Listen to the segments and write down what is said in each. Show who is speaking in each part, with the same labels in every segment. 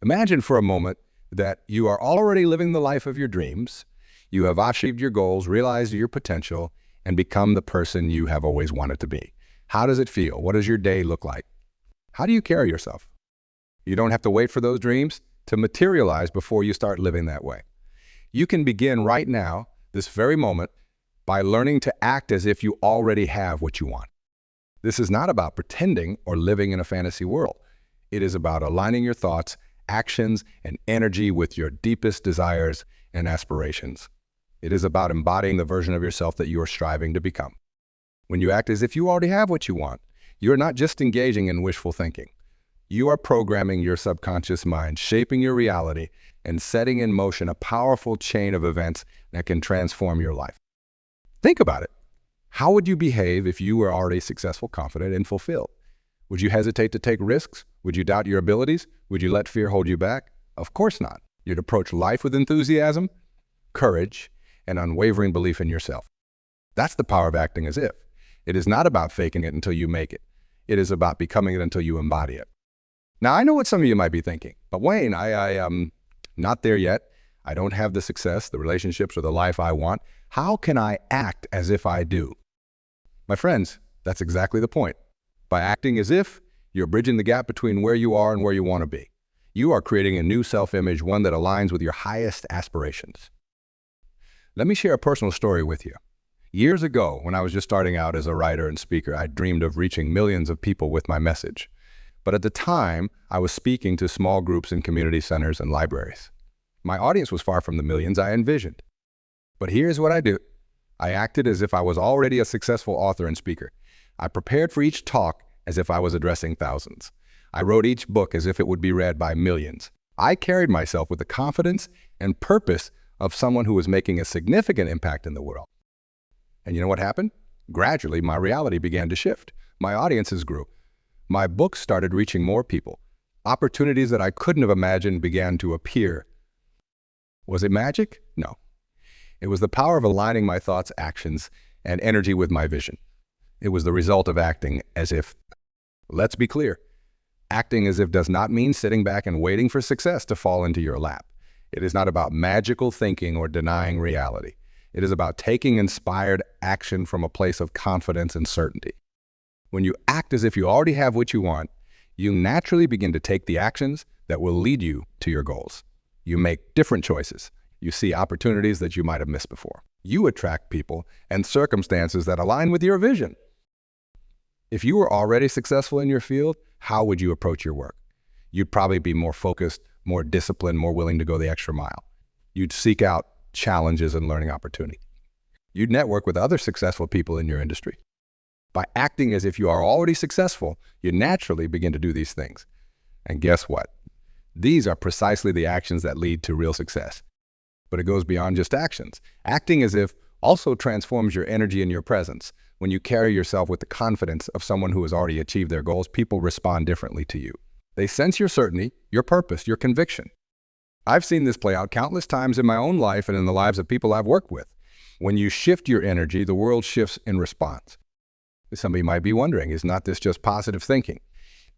Speaker 1: Imagine for a moment that you are already living the life of your dreams. You have achieved your goals, realized your potential, and become the person you have always wanted to be. How does it feel? What does your day look like? How do you carry yourself? You don't have to wait for those dreams to materialize before you start living that way. You can begin right now, this very moment, by learning to act as if you already have what you want. This is not about pretending or living in a fantasy world. It is about aligning your thoughts, actions, and energy with your deepest desires and aspirations. It is about embodying the version of yourself that you are striving to become. When you act as if you already have what you want, you're not just engaging in wishful thinking. You are programming your subconscious mind, shaping your reality, and setting in motion a powerful chain of events that can transform your life. Think about it. How would you behave if you were already successful, confident, and fulfilled? Would you hesitate to take risks? Would you doubt your abilities? Would you let fear hold you back? Of course not. You'd approach life with enthusiasm, courage, and unwavering belief in yourself. That's the power of acting as if. It is not about faking it until you make it. It is about becoming it until you embody it. Now, I know what some of you might be thinking, but Wayne, I am not there yet. I don't have the success, the relationships, or the life I want. How can I act as if I do? My friends, that's exactly the point. By acting as if, you're bridging the gap between where you are and where you want to be. You are creating a new self-image, one that aligns with your highest aspirations. Let me share a personal story with you. Years ago, when I was just starting out as a writer and speaker, I dreamed of reaching millions of people with my message. But at the time, I was speaking to small groups in community centers and libraries. My audience was far from the millions I envisioned. But here's what I did. I acted as if I was already a successful author and speaker. I prepared for each talk as if I was addressing thousands. I wrote each book as if it would be read by millions. I carried myself with the confidence and purpose of someone who was making a significant impact in the world. And you know what happened? Gradually, my reality began to shift. My audiences grew. My books started reaching more people. Opportunities that I couldn't have imagined began to appear. Was it magic? No. It was the power of aligning my thoughts, actions, and energy with my vision. It was the result of acting as if. Let's be clear. Acting as if does not mean sitting back and waiting for success to fall into your lap. It is not about magical thinking or denying reality. It is about taking inspired action from a place of confidence and certainty. When you act as if you already have what you want, you naturally begin to take the actions that will lead you to your goals. You make different choices. You see opportunities that you might have missed before. You attract people and circumstances that align with your vision. If you were already successful in your field, how would you approach your work? You'd probably be more focused, more disciplined, more willing to go the extra mile. You'd seek out challenges and learning opportunity. You'd network with other successful people in your industry. By acting as if you are already successful, you naturally begin to do these things. And guess what? These are precisely the actions that lead to real success. But it goes beyond just actions. Acting as if also transforms your energy and your presence. When you carry yourself with the confidence of someone who has already achieved their goals, people respond differently to you. They sense your certainty, your purpose, your conviction. I've seen this play out countless times in my own life and in the lives of people I've worked with. When you shift your energy, the world shifts in response. Somebody might be wondering, is not this just positive thinking?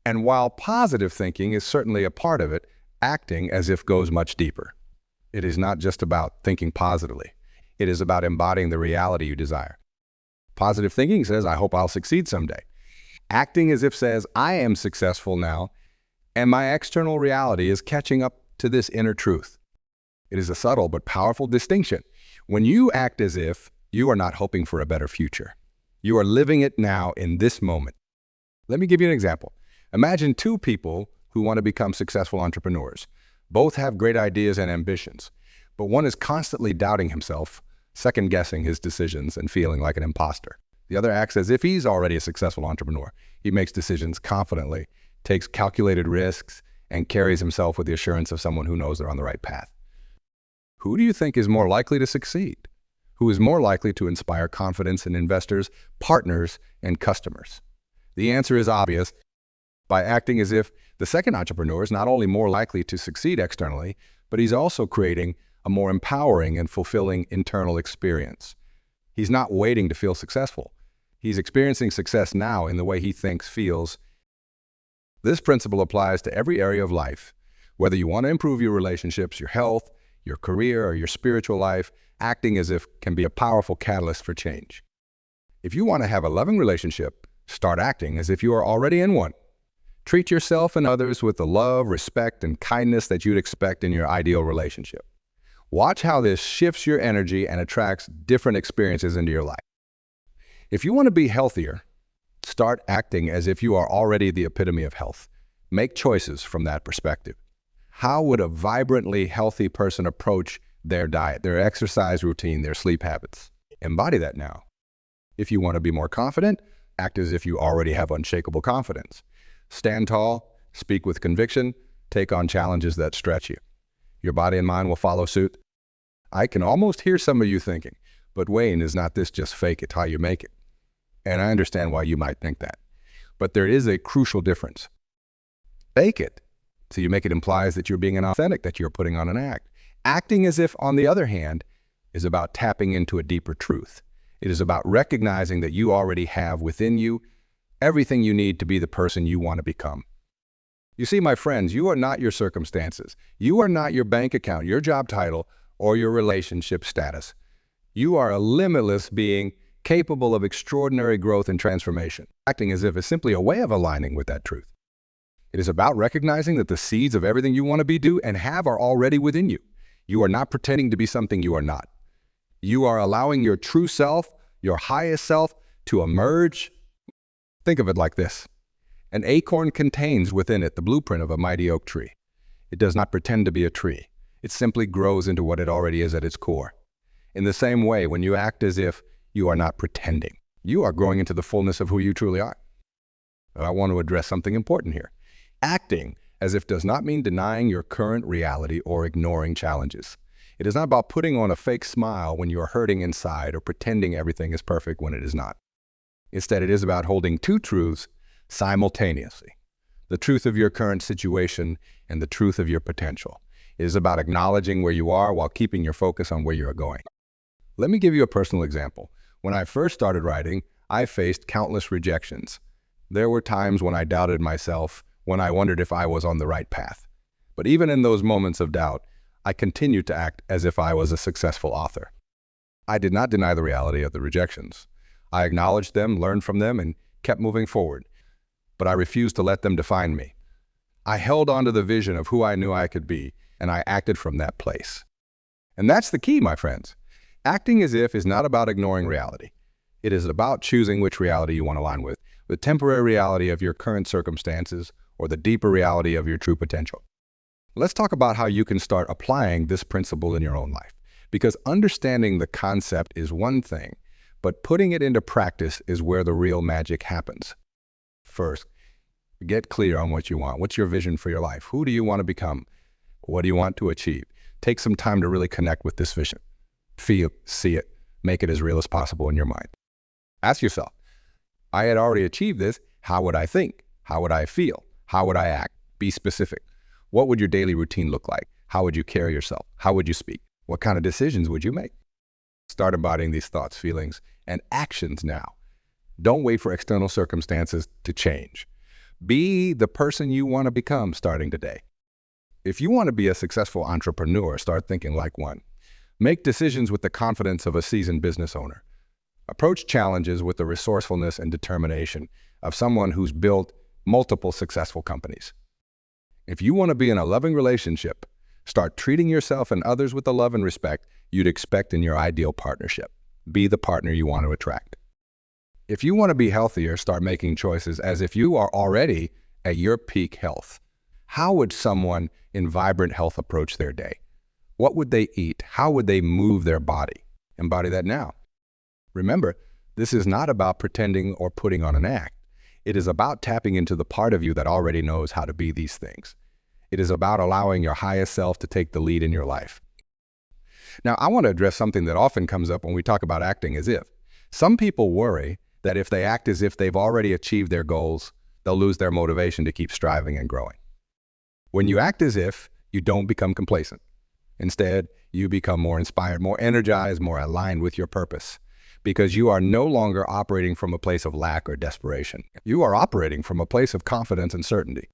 Speaker 1: And while positive thinking is certainly a part of it, acting as if goes much deeper. It is not just about thinking positively. It is about embodying the reality you desire. Positive thinking says, I hope I'll succeed someday. Acting as if says, I am successful now, and my external reality is catching up to this inner truth. It is a subtle but powerful distinction. When you act as if, you are not hoping for a better future. You are living it now in this moment. Let me give you an example. Imagine two people who want to become successful entrepreneurs. Both have great ideas and ambitions, but one is constantly doubting himself, second-guessing his decisions and feeling like an imposter. The other acts as if he's already a successful entrepreneur. He makes decisions confidently, takes calculated risks, and carries himself with the assurance of someone who knows they're on the right path. Who do you think is more likely to succeed? Who is more likely to inspire confidence in investors, partners, and customers? The answer is obvious. By acting as if, the second entrepreneur is not only more likely to succeed externally, but he's also creating a more empowering and fulfilling internal experience. He's not waiting to feel successful. He's experiencing success now in the way he thinks, feels. This principle applies to every area of life. Whether you want to improve your relationships, your health, your career, or your spiritual life, acting as if can be a powerful catalyst for change. If you want to have a loving relationship, start acting as if you are already in one. Treat yourself and others with the love, respect, and kindness that you'd expect in your ideal relationship. Watch how this shifts your energy and attracts different experiences into your life. If you want to be healthier, start acting as if you are already the epitome of health. Make choices from that perspective. How would a vibrantly healthy person approach their diet, their exercise routine, their sleep habits? Embody that now. If you want to be more confident, act as if you already have unshakable confidence. Stand tall, speak with conviction, take on challenges that stretch you. Your body and mind will follow suit. I can almost hear some of you thinking, but Wayne, is not this just fake it how you make it? And I understand why you might think that. But there is a crucial difference. Fake it, so you make it implies that you're being inauthentic, that you're putting on an act. Acting as if, on the other hand, is about tapping into a deeper truth. It is about recognizing that you already have within you everything you need to be the person you want to become. You see, my friends, you are not your circumstances. You are not your bank account, your job title, or your relationship status. You are a limitless being capable of extraordinary growth and transformation. Acting as if is simply a way of aligning with that truth. It is about recognizing that the seeds of everything you want to be, do, and have are already within you. You are not pretending to be something you are not. You are allowing your true self, your highest self, to emerge. Think of it like this. An acorn contains within it the blueprint of a mighty oak tree. It does not pretend to be a tree. It simply grows into what it already is at its core. In the same way, when you act as if you are not pretending, you are growing into the fullness of who you truly are. I want to address something important here. Acting as if does not mean denying your current reality or ignoring challenges. It is not about putting on a fake smile when you are hurting inside or pretending everything is perfect when it is not. Instead, it is about holding two truths simultaneously: the truth of your current situation and the truth of your potential. It is about acknowledging where you are while keeping your focus on where you are going. Let me give you a personal example. When I first started writing, I faced countless rejections. There were times when I doubted myself, when I wondered if I was on the right path. But even in those moments of doubt, I continued to act as if I was a successful author. I did not deny the reality of the rejections. I acknowledged them, learned from them, and kept moving forward. But I refused to let them define me. I held on to the vision of who I knew I could be, and I acted from that place. And that's the key, my friends. Acting as if is not about ignoring reality. It is about choosing which reality you want to align with, the temporary reality of your current circumstances or the deeper reality of your true potential. Let's talk about how you can start applying this principle in your own life. Because understanding the concept is one thing, but putting it into practice is where the real magic happens. First, get clear on what you want. What's your vision for your life? Who do you want to become? What do you want to achieve? Take some time to really connect with this vision. Feel, see it, make it as real as possible in your mind. Ask yourself, I had already achieved this. How would I think? How would I feel? How would I act? Be specific. What would your daily routine look like? How would you carry yourself? How would you speak? What kind of decisions would you make? Start embodying these thoughts, feelings, and actions now. Don't wait for external circumstances to change. Be the person you want to become starting today. If you want to be a successful entrepreneur, start thinking like one. Make decisions with the confidence of a seasoned business owner. Approach challenges with the resourcefulness and determination of someone who's built multiple successful companies. If you want to be in a loving relationship, start treating yourself and others with the love and respect you'd expect in your ideal partnership. Be the partner you want to attract. If you want to be healthier, start making choices as if you are already at your peak health. How would someone in vibrant health approach their day? What would they eat? How would they move their body? Embody that now. Remember, this is not about pretending or putting on an act. It is about tapping into the part of you that already knows how to be these things. It is about allowing your highest self to take the lead in your life. Now, I want to address something that often comes up when we talk about acting as if. Some people worry that if they act as if they've already achieved their goals, they'll lose their motivation to keep striving and growing. When you act as if, you don't become complacent. Instead, you become more inspired, more energized, more aligned with your purpose, because you are no longer operating from a place of lack or desperation. You are operating from a place of confidence and certainty.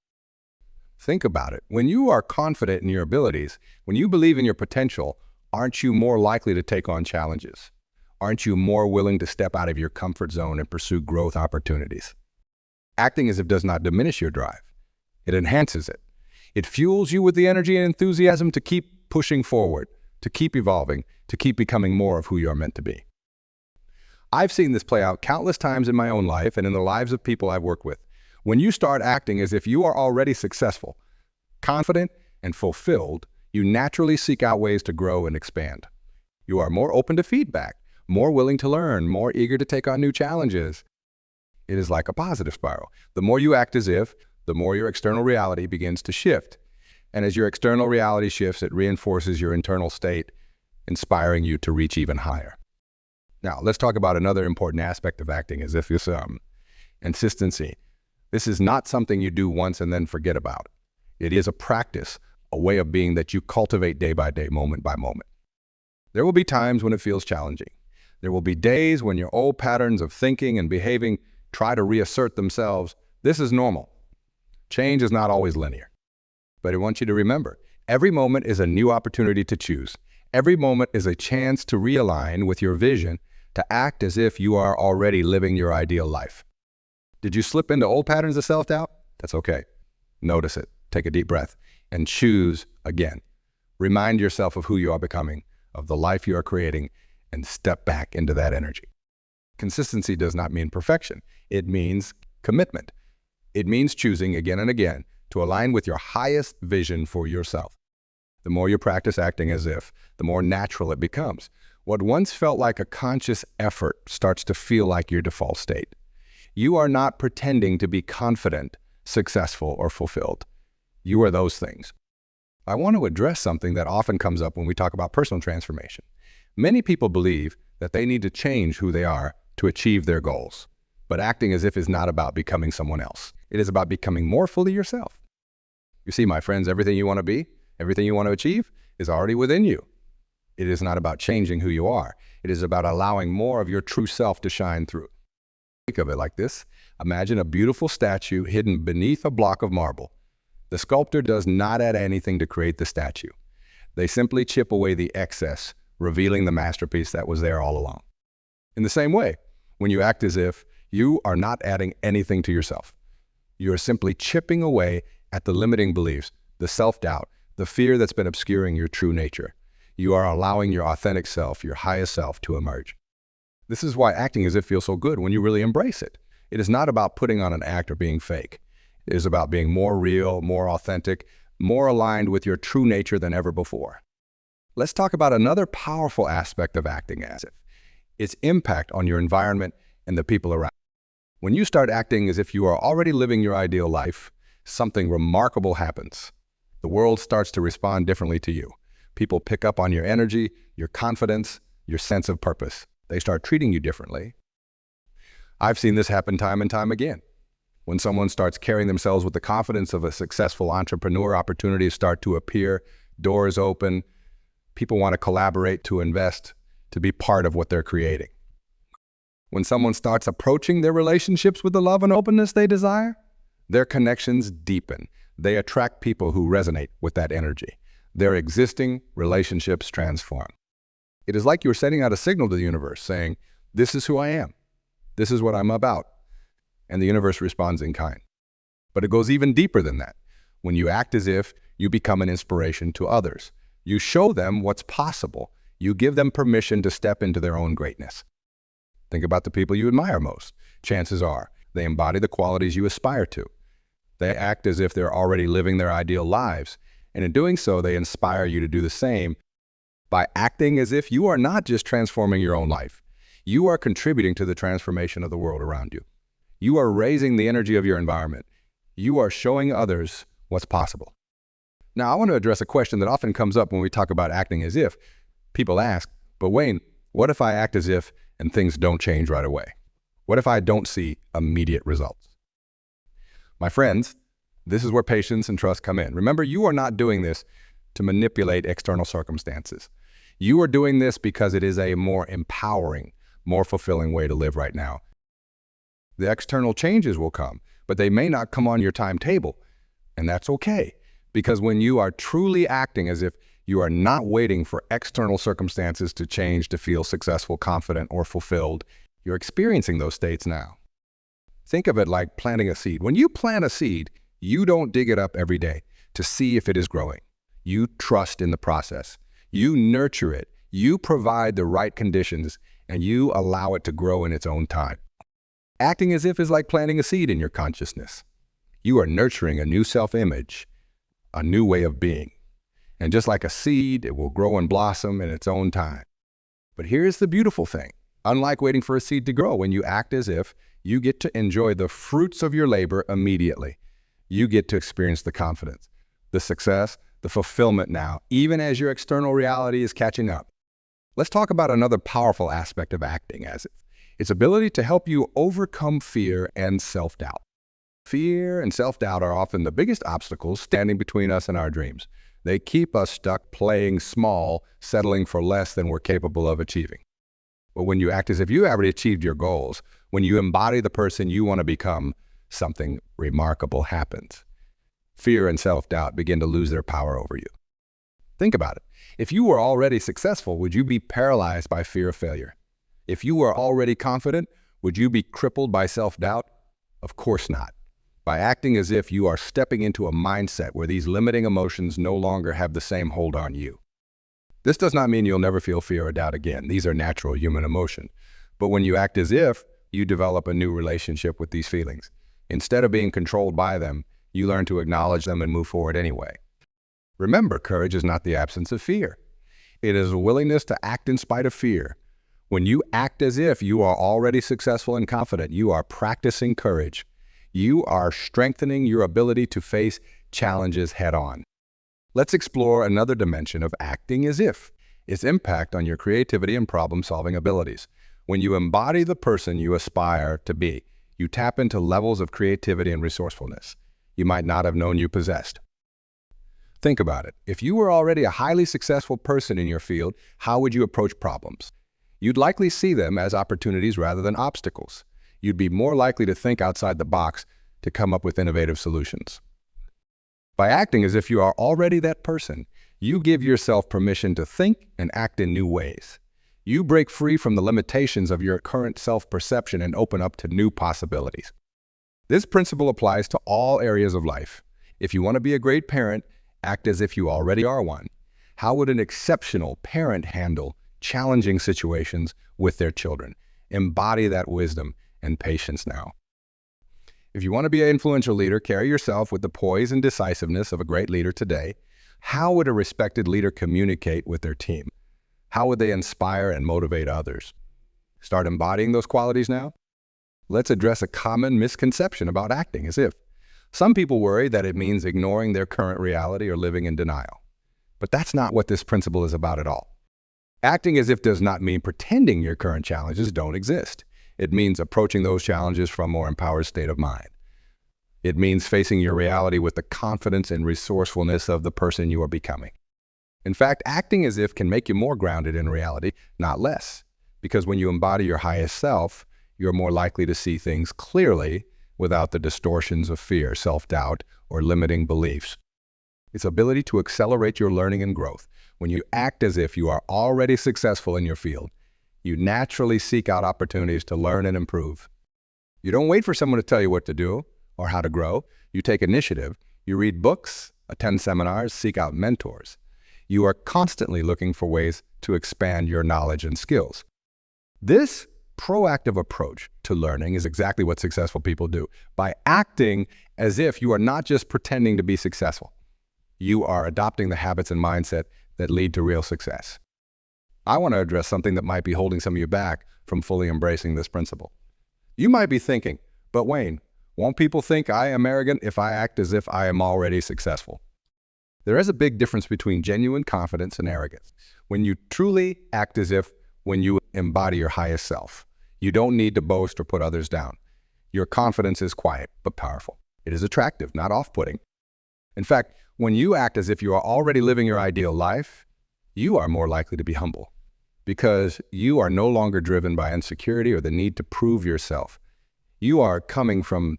Speaker 1: Think about it. When you are confident in your abilities, when you believe in your potential, aren't you more likely to take on challenges? Aren't you more willing to step out of your comfort zone and pursue growth opportunities? Acting as if does not diminish your drive. It enhances it. It fuels you with the energy and enthusiasm to keep pushing forward, to keep evolving, to keep becoming more of who you are meant to be. I've seen this play out countless times in my own life and in the lives of people I've worked with. When you start acting as if you are already successful, confident, and fulfilled, you naturally seek out ways to grow and expand. You are more open to feedback, more willing to learn, more eager to take on new challenges. It is like a positive spiral. The more you act as if, the more your external reality begins to shift. And as your external reality shifts, it reinforces your internal state, inspiring you to reach even higher. Now, let's talk about another important aspect of acting as if is consistency. This is not something you do once and then forget about. It is a practice, a way of being that you cultivate day by day, moment by moment. There will be times when it feels challenging. There will be days when your old patterns of thinking and behaving try to reassert themselves. This is normal. Change is not always linear. But I want you to remember, every moment is a new opportunity to choose. Every moment is a chance to realign with your vision, to act as if you are already living your ideal life. Did you slip into old patterns of self-doubt? That's okay. Notice it. Take a deep breath and choose again. Remind yourself of who you are becoming, of the life you are creating, and step back into that energy. Consistency does not mean perfection. It means commitment. It means choosing again and again to align with your highest vision for yourself. The more you practice acting as if, the more natural it becomes. What once felt like a conscious effort starts to feel like your default state. You are not pretending to be confident, successful, or fulfilled. You are those things. I want to address something that often comes up when we talk about personal transformation. Many people believe that they need to change who they are to achieve their goals. But acting as if is not about becoming someone else. It is about becoming more fully yourself. You see, my friends, everything you want to be, everything you want to achieve is already within you. It is not about changing who you are. It is about allowing more of your true self to shine through. Think of it like this. Imagine a beautiful statue hidden beneath a block of marble. The sculptor does not add anything to create the statue. They simply chip away the excess, revealing the masterpiece that was there all along. In the same way, when you act as if, you are not adding anything to yourself. You are simply chipping away at the limiting beliefs, the self-doubt, the fear that's been obscuring your true nature. You are allowing your authentic self, your highest self, to emerge. This is why acting as if feels so good when you really embrace it. It is not about putting on an act or being fake. It is about being more real, more authentic, more aligned with your true nature than ever before. Let's talk about another powerful aspect of acting as if. Its impact on your environment and the people around. When you start acting as if you are already living your ideal life, something remarkable happens. The world starts to respond differently to you. People pick up on your energy, your confidence, your sense of purpose. They start treating you differently. I've seen this happen time and time again. When someone starts carrying themselves with the confidence of a successful entrepreneur, opportunities start to appear, doors open, people want to collaborate, to invest, to be part of what they're creating. When someone starts approaching their relationships with the love and openness they desire, their connections deepen. They attract people who resonate with that energy. Their existing relationships transform. It is like you're sending out a signal to the universe saying, this is who I am. This is what I'm about. And the universe responds in kind. But it goes even deeper than that. When you act as if, you become an inspiration to others. You show them what's possible. You give them permission to step into their own greatness. Think about the people you admire most. Chances are they embody the qualities you aspire to. They act as if they're already living their ideal lives, and in doing so, they inspire you to do the same. By acting as if, you are not just transforming your own life. You are contributing to the transformation of the world around you. You are raising the energy of your environment. You are showing others what's possible. Now, I want to address a question that often comes up when we talk about acting as if. People ask, but Wayne, what if I act as if and things don't change right away? What if I don't see immediate results? My friends, this is where patience and trust come in. Remember, you are not doing this to manipulate external circumstances. You are doing this because it is a more empowering, more fulfilling way to live right now. The external changes will come, but they may not come on your timetable. And that's okay, because when you are truly acting as if you are not waiting for external circumstances to change to feel successful, confident, or fulfilled, you're experiencing those states now. Think of it like planting a seed. When you plant a seed, you don't dig it up every day to see if it is growing. You trust in the process. You nurture it. You provide the right conditions, and you allow it to grow in its own time. Acting as if is like planting a seed in your consciousness. You are nurturing a new self-image, a new way of being. And just like a seed, it will grow and blossom in its own time. But here's the beautiful thing. Unlike waiting for a seed to grow, when you act as if, you get to enjoy the fruits of your labor immediately. You get to experience the confidence, the success, the fulfillment now, even as your external reality is catching up. Let's talk about another powerful aspect of acting as if. Its ability to help you overcome fear and self-doubt. Fear and self-doubt are often the biggest obstacles standing between us and our dreams. They keep us stuck playing small, settling for less than we're capable of achieving. But when you act as if you already achieved your goals, when you embody the person you want to become, something remarkable happens. Fear and self-doubt begin to lose their power over you. Think about it. If you were already successful, would you be paralyzed by fear of failure? If you were already confident, would you be crippled by self-doubt? Of course not. By acting as if, you are stepping into a mindset where these limiting emotions no longer have the same hold on you. This does not mean you'll never feel fear or doubt again. These are natural human emotions. But when you act as if, you develop a new relationship with these feelings. Instead of being controlled by them, you learn to acknowledge them and move forward anyway. Remember, courage is not the absence of fear. It is a willingness to act in spite of fear. When you act as if you are already successful and confident, you are practicing courage. You are strengthening your ability to face challenges head-on. Let's explore another dimension of acting as if, its impact on your creativity and problem-solving abilities. When you embody the person you aspire to be, you tap into levels of creativity and resourcefulness you might not have known you possessed. Think about it. If you were already a highly successful person in your field, how would you approach problems? You'd likely see them as opportunities rather than obstacles. You'd be more likely to think outside the box to come up with innovative solutions. By acting as if you are already that person, you give yourself permission to think and act in new ways. You break free from the limitations of your current self-perception and open up to new possibilities. This principle applies to all areas of life. If you want to be a great parent, act as if you already are one. How would an exceptional parent handle challenging situations with their children? Embody that wisdom and patience now. If you want to be an influential leader, carry yourself with the poise and decisiveness of a great leader today. How would a respected leader communicate with their team? How would they inspire and motivate others? Start embodying those qualities now. Let's address a common misconception about acting as if. Some people worry that it means ignoring their current reality or living in denial. But that's not what this principle is about at all. Acting as if does not mean pretending your current challenges don't exist. It means approaching those challenges from a more empowered state of mind. It means facing your reality with the confidence and resourcefulness of the person you are becoming. In fact, acting as if can make you more grounded in reality, not less. Because when you embody your highest self, you're more likely to see things clearly without the distortions of fear, self-doubt, or limiting beliefs. Its ability to accelerate your learning and growth. When you act as if you are already successful in your field, you naturally seek out opportunities to learn and improve. You don't wait for someone to tell you what to do or how to grow. You take initiative. You read books, attend seminars, seek out mentors. You are constantly looking for ways to expand your knowledge and skills. This proactive approach to learning is exactly what successful people do. By acting as if you are not just pretending to be successful, you are adopting the habits and mindset that lead to real success. I want to address something that might be holding some of you back from fully embracing this principle. You might be thinking, but Wayne, won't people think I am arrogant if I act as if I am already successful? There is a big difference between genuine confidence and arrogance. When you truly act as if, when you embody your highest self, you don't need to boast or put others down. Your confidence is quiet but powerful. It is attractive, not off-putting. In fact, when you act as if you are already living your ideal life, you are more likely to be humble because you are no longer driven by insecurity or the need to prove yourself. You are coming from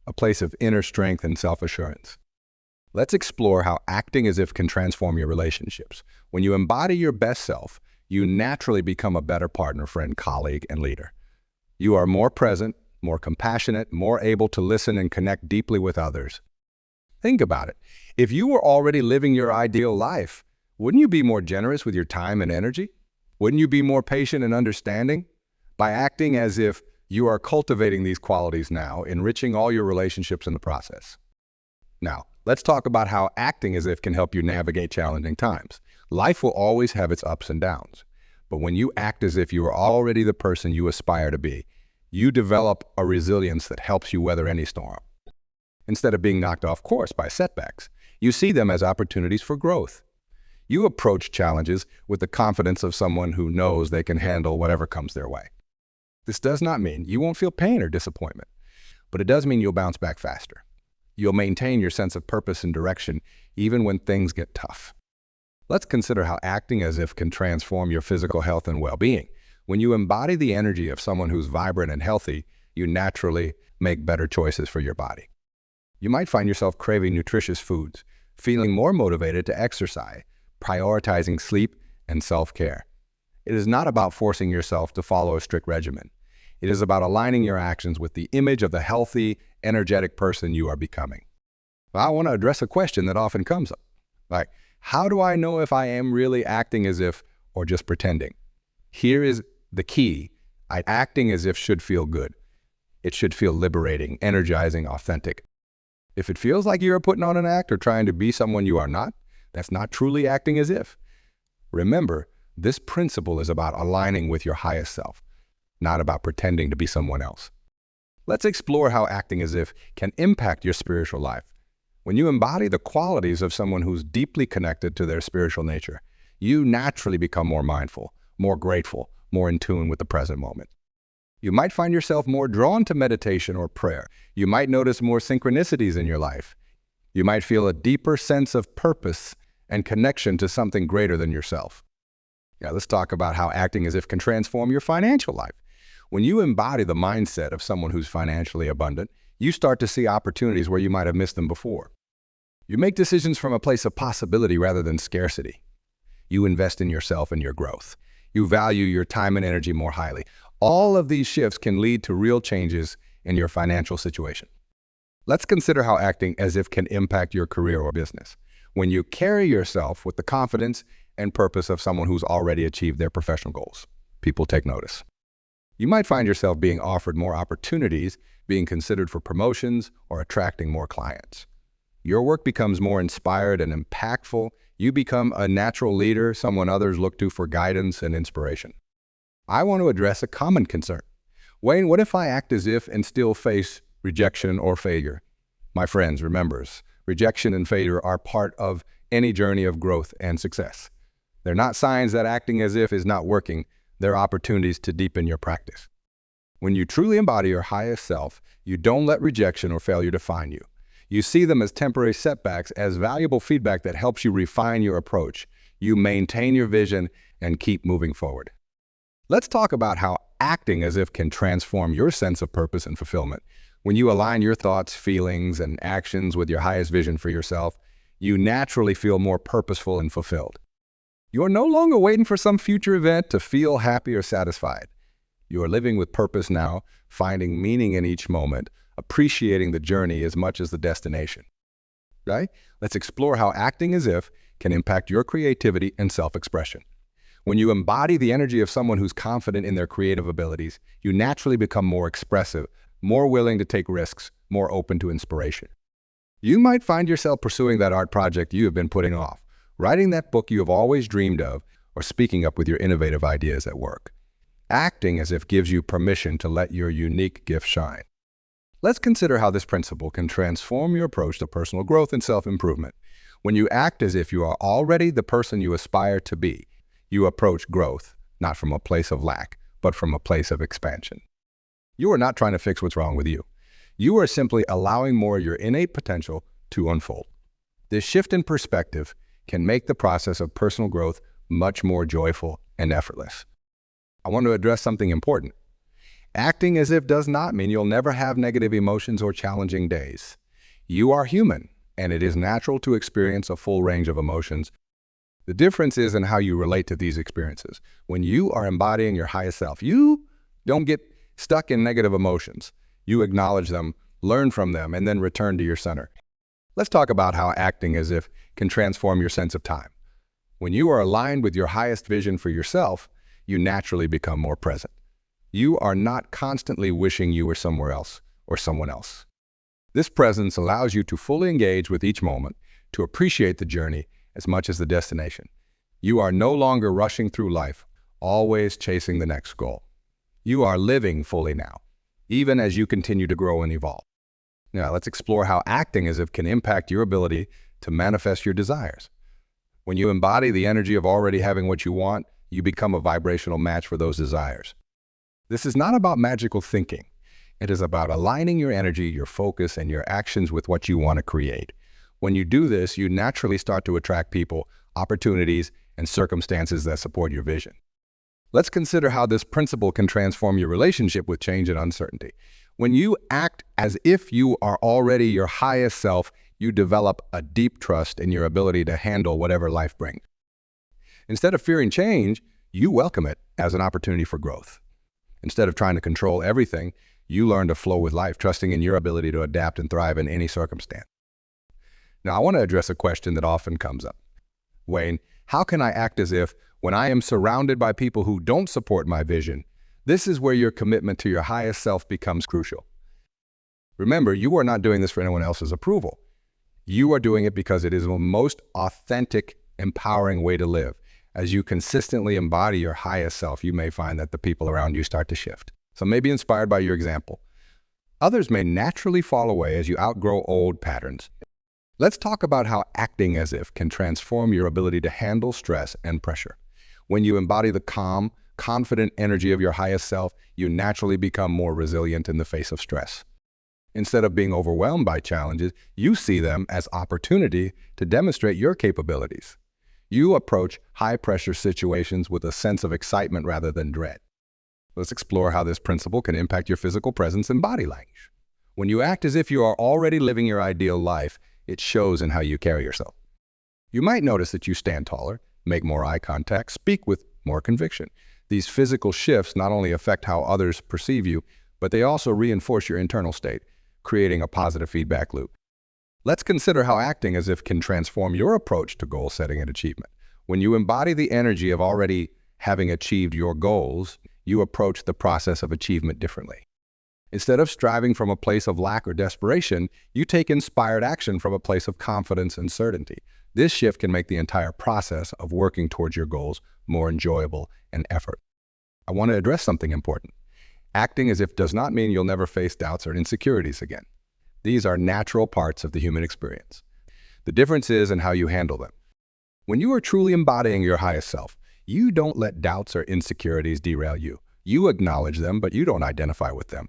Speaker 1: a place of inner strength and self-assurance. Let's explore how acting as if can transform your relationships. When you embody your best self, you naturally become a better partner, friend, colleague, and leader. You are more present, more compassionate, more able to listen and connect deeply with others. Think about it. If you were already living your ideal life, wouldn't you be more generous with your time and energy? Wouldn't you be more patient and understanding? By acting as if you are cultivating these qualities now, enriching all your relationships in the process. Now, let's talk about how acting as if can help you navigate challenging times. Life will always have its ups and downs, but when you act as if you are already the person you aspire to be, you develop a resilience that helps you weather any storm. Instead of being knocked off course by setbacks, you see them as opportunities for growth. You approach challenges with the confidence of someone who knows they can handle whatever comes their way. This does not mean you won't feel pain or disappointment, but it does mean you'll bounce back faster. You'll maintain your sense of purpose and direction even when things get tough. Let's consider how acting as if can transform your physical health and well-being. When you embody the energy of someone who's vibrant and healthy, you naturally make better choices for your body. You might find yourself craving nutritious foods, feeling more motivated to exercise, prioritizing sleep and self-care. It is not about forcing yourself to follow a strict regimen. It is about aligning your actions with the image of the healthy, energetic person you are becoming. Well, I want to address a question that often comes up, like, how do I know if I am really acting as if or just pretending? Here is the key. Acting as if should feel good. It should feel liberating, energizing, authentic. If it feels like you are putting on an act or trying to be someone you are not, that's not truly acting as if. Remember, this principle is about aligning with your highest self, not about pretending to be someone else. Let's explore how acting as if can impact your spiritual life. When you embody the qualities of someone who's deeply connected to their spiritual nature, you naturally become more mindful, more grateful, more in tune with the present moment. You might find yourself more drawn to meditation or prayer. You might notice more synchronicities in your life. You might feel a deeper sense of purpose and connection to something greater than yourself. Now, let's talk about how acting as if can transform your financial life. When you embody the mindset of someone who's financially abundant, you start to see opportunities where you might have missed them before. You make decisions from a place of possibility rather than scarcity. You invest in yourself and your growth. You value your time and energy more highly. All of these shifts can lead to real changes in your financial situation. Let's consider how acting as if can impact your career or business. When you carry yourself with the confidence and purpose of someone who's already achieved their professional goals, people take notice. You might find yourself being offered more opportunities, being considered for promotions, or attracting more clients. Your work becomes more inspired and impactful. You become a natural leader, someone others look to for guidance and inspiration. I want to address a common concern. Wayne, what if I act as if and still face rejection or failure? My friends, remember, rejection and failure are part of any journey of growth and success. They're not signs that acting as if is not working. They're opportunities to deepen your practice. When you truly embody your highest self, you don't let rejection or failure define you. You see them as temporary setbacks, as valuable feedback that helps you refine your approach. You maintain your vision and keep moving forward. Let's talk about how acting as if can transform your sense of purpose and fulfillment. When you align your thoughts, feelings, and actions with your highest vision for yourself, you naturally feel more purposeful and fulfilled. You are no longer waiting for some future event to feel happy or satisfied. You are living with purpose now, finding meaning in each moment, appreciating the journey as much as the destination. Right? Let's explore how acting as if can impact your creativity and self-expression. When you embody the energy of someone who's confident in their creative abilities, you naturally become more expressive, more willing to take risks, more open to inspiration. You might find yourself pursuing that art project you have been putting off, writing that book you have always dreamed of, or speaking up with your innovative ideas at work. Acting as if gives you permission to let your unique gift shine. Let's consider how this principle can transform your approach to personal growth and self-improvement. When you act as if you are already the person you aspire to be, you approach growth, not from a place of lack, but from a place of expansion. You are not trying to fix what's wrong with you. You are simply allowing more of your innate potential to unfold. This shift in perspective can make the process of personal growth much more joyful and effortless. I want to address something important. Acting as if does not mean you'll never have negative emotions or challenging days. You are human. and it is natural to experience a full range of emotions. The difference is in how you relate to these experiences. When you are embodying your highest self, you don't get stuck in negative emotions. You acknowledge them, learn from them, and then return to your center. Let's talk about how acting as if can transform your sense of time. When you are aligned with your highest vision for yourself, you naturally become more present. You are not constantly wishing you were somewhere else or someone else. This presence allows you to fully engage with each moment, to appreciate the journey as much as the destination. You are no longer rushing through life, always chasing the next goal. You are living fully now, even as you continue to grow and evolve. Now, let's explore how acting as if can impact your ability to manifest your desires. When you embody the energy of already having what you want, you become a vibrational match for those desires. This is not about magical thinking. It is about aligning your energy, your focus, and your actions with what you want to create. When you do this, you naturally start to attract people, opportunities, and circumstances that support your vision. Let's consider how this principle can transform your relationship with change and uncertainty. When you act as if you are already your highest self, you develop a deep trust in your ability to handle whatever life brings. Instead of fearing change, you welcome it as an opportunity for growth. Instead of trying to control everything, you learn to flow with life, trusting in your ability to adapt and thrive in any circumstance. Now, I want to address a question that often comes up. Wayne, how can I act as if when I am surrounded by people who don't support my vision? This is where your commitment to your highest self becomes crucial. Remember, you are not doing this for anyone else's approval. You are doing it because it is the most authentic, empowering way to live. As you consistently embody your highest self, you may find that the people around you start to shift. Some may be inspired by your example. Others may naturally fall away as you outgrow old patterns. Let's talk about how acting as if can transform your ability to handle stress and pressure. When you embody the calm, confident energy of your highest self, you naturally become more resilient in the face of stress. Instead of being overwhelmed by challenges, you see them as opportunity to demonstrate your capabilities. You approach high-pressure situations with a sense of excitement rather than dread. Let's explore how this principle can impact your physical presence and body language. When you act as if you are already living your ideal life, it shows in how you carry yourself. You might notice that you stand taller, make more eye contact, speak with more conviction. These physical shifts not only affect how others perceive you, but they also reinforce your internal state, creating a positive feedback loop. Let's consider how acting as if can transform your approach to goal setting and achievement. When you embody the energy of already having achieved your goals, you approach the process of achievement differently. Instead of striving from a place of lack or desperation, you take inspired action from a place of confidence and certainty. This shift can make the entire process of working towards your goals more enjoyable and effort. I want to address something important. Acting as if does not mean you'll never face doubts or insecurities again. These are natural parts of the human experience. The difference is in how you handle them. When you are truly embodying your highest self, you don't let doubts or insecurities derail you. You acknowledge them, but you don't identify with them.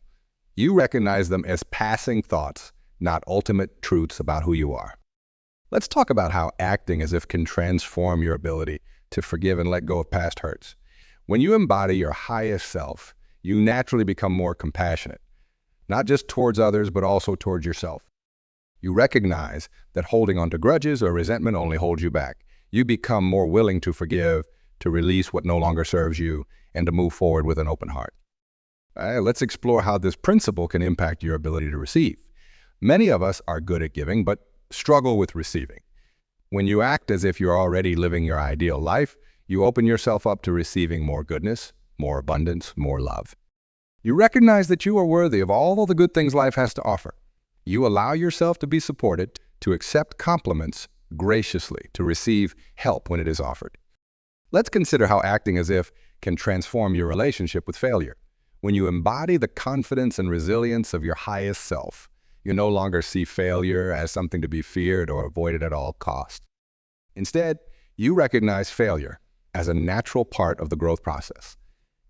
Speaker 1: You recognize them as passing thoughts, not ultimate truths about who you are. Let's talk about how acting as if can transform your ability to forgive and let go of past hurts. When you embody your highest self, you naturally become more compassionate, not just towards others, but also towards yourself. You recognize that holding on to grudges or resentment only holds you back. You become more willing to forgive, to release what no longer serves you, and to move forward with an open heart. Let's explore how this principle can impact your ability to receive. Many of us are good at giving, but struggle with receiving. When you act as if you're already living your ideal life, you open yourself up to receiving more goodness, more abundance, more love. You recognize that you are worthy of all the good things life has to offer. You allow yourself to be supported, to accept compliments graciously, to receive help when it is offered. Let's consider how acting as if can transform your relationship with failure. When you embody the confidence and resilience of your highest self, you no longer see failure as something to be feared or avoided at all costs. Instead, you recognize failure as a natural part of the growth process.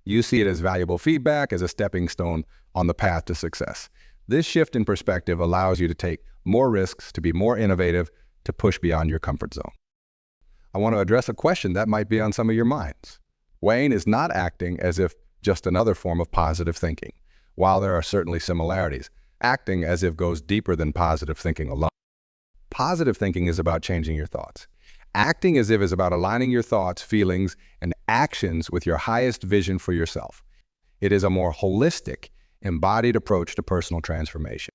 Speaker 1: You see it as valuable feedback, as a stepping stone on the path to success. This shift in perspective allows you to take more risks, to be more innovative, to push beyond your comfort zone. I want to address a question that might be on some of your minds. Wayne is not acting as if just another form of positive thinking. While there are certainly similarities, acting as if goes deeper than positive thinking alone. Positive thinking is about changing your thoughts. Acting as if is about aligning your thoughts, feelings, and actions with your highest vision for yourself. It is a more holistic, embodied approach to personal transformation.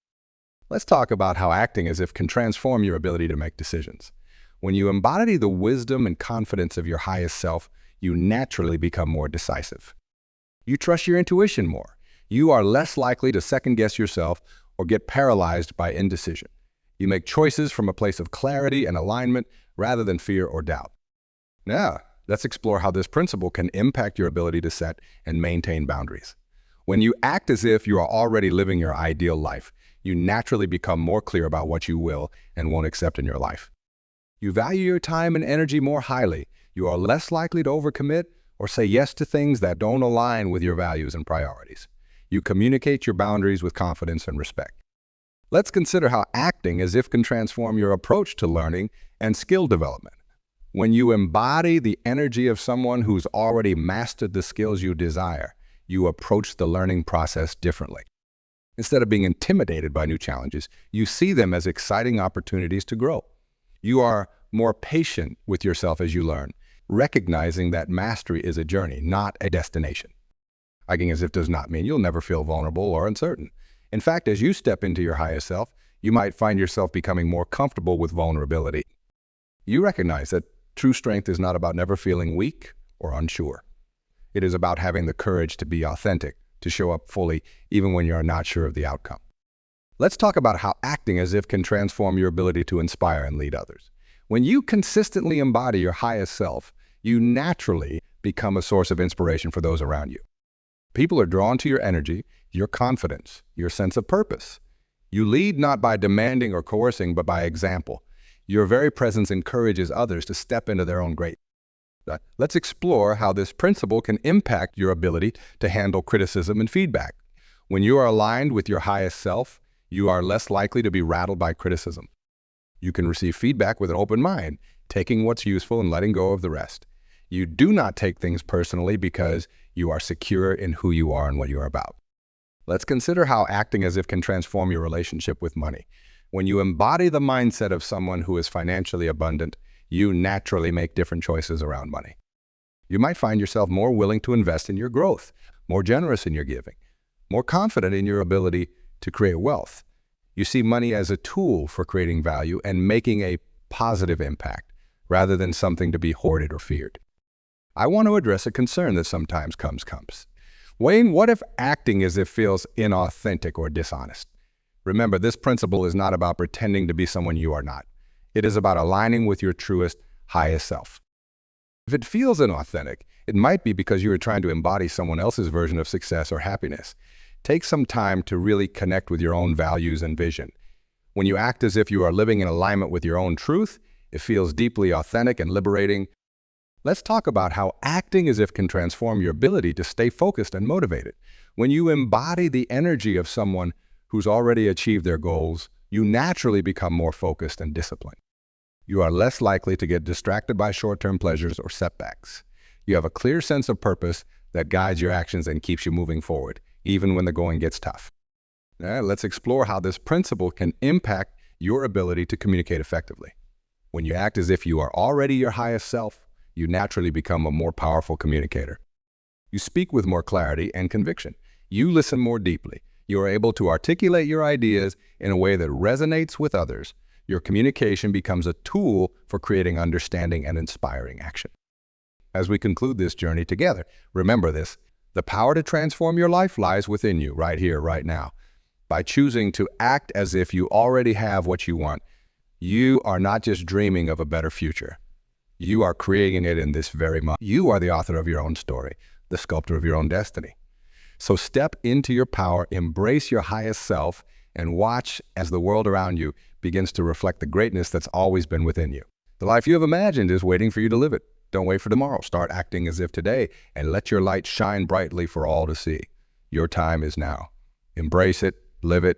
Speaker 1: Let's talk about how acting as if can transform your ability to make decisions. When you embody the wisdom and confidence of your highest self, you naturally become more decisive. You trust your intuition more. You are less likely to second-guess yourself or get paralyzed by indecision. You make choices from a place of clarity and alignment rather than fear or doubt. Now, let's explore how this principle can impact your ability to set and maintain boundaries. When you act as if you are already living your ideal life, you naturally become more clear about what you will and won't accept in your life. You value your time and energy more highly. You are less likely to overcommit or say yes to things that don't align with your values and priorities. You communicate your boundaries with confidence and respect. Let's consider how acting as if can transform your approach to learning and skill development. When you embody the energy of someone who's already mastered the skills you desire, you approach the learning process differently. Instead of being intimidated by new challenges, you see them as exciting opportunities to grow. You are more patient with yourself as you learn, recognizing that mastery is a journey, not a destination. Acting as if does not mean you'll never feel vulnerable or uncertain. In fact, as you step into your highest self, you might find yourself becoming more comfortable with vulnerability. You recognize that true strength is not about never feeling weak or unsure. It is about having the courage to be authentic, to show up fully, even when you're not sure of the outcome. Let's talk about how acting as if can transform your ability to inspire and lead others. When you consistently embody your highest self, you naturally become a source of inspiration for those around you. People are drawn to your energy, your confidence, your sense of purpose. You lead not by demanding or coercing, but by example. Your very presence encourages others to step into their own greatness. Let's explore how this principle can impact your ability to handle criticism and feedback. When you are aligned with your highest self, you are less likely to be rattled by criticism. You can receive feedback with an open mind, taking what's useful and letting go of the rest. You do not take things personally because you are secure in who you are and what you are about. Let's consider how acting as if can transform your relationship with money. When you embody the mindset of someone who is financially abundant, you naturally make different choices around money. You might find yourself more willing to invest in your growth, more generous in your giving, more confident in your ability to create wealth. You see money as a tool for creating value and making a positive impact, rather than something to be hoarded or feared. I want to address a concern that sometimes comes. Wayne, what if acting as if feels inauthentic or dishonest? Remember, this principle is not about pretending to be someone you are not. It is about aligning with your truest, highest self. If it feels inauthentic, it might be because you are trying to embody someone else's version of success or happiness. Take some time to really connect with your own values and vision. When you act as if you are living in alignment with your own truth, it feels deeply authentic and liberating. Let's talk about how acting as if can transform your ability to stay focused and motivated. When you embody the energy of someone who's already achieved their goals, you naturally become more focused and disciplined. You are less likely to get distracted by short-term pleasures or setbacks. You have a clear sense of purpose that guides your actions and keeps you moving forward, even when the going gets tough. Now, let's explore how this principle can impact your ability to communicate effectively. When you act as if you are already your highest self, you naturally become a more powerful communicator. You speak with more clarity and conviction. You listen more deeply. You are able to articulate your ideas in a way that resonates with others. Your communication becomes a tool for creating understanding and inspiring action. As we conclude this journey together, remember this: the power to transform your life lies within you, right here, right now. By choosing to act as if you already have what you want, you are not just dreaming of a better future. You are creating it in this very moment. You are the author of your own story, the sculptor of your own destiny. So step into your power, embrace your highest self, and watch as the world around you begins to reflect the greatness that's always been within you. The life you have imagined is waiting for you to live it. Don't wait for tomorrow. Start acting as if today, and let your light shine brightly for all to see. Your time is now. Embrace it, live it,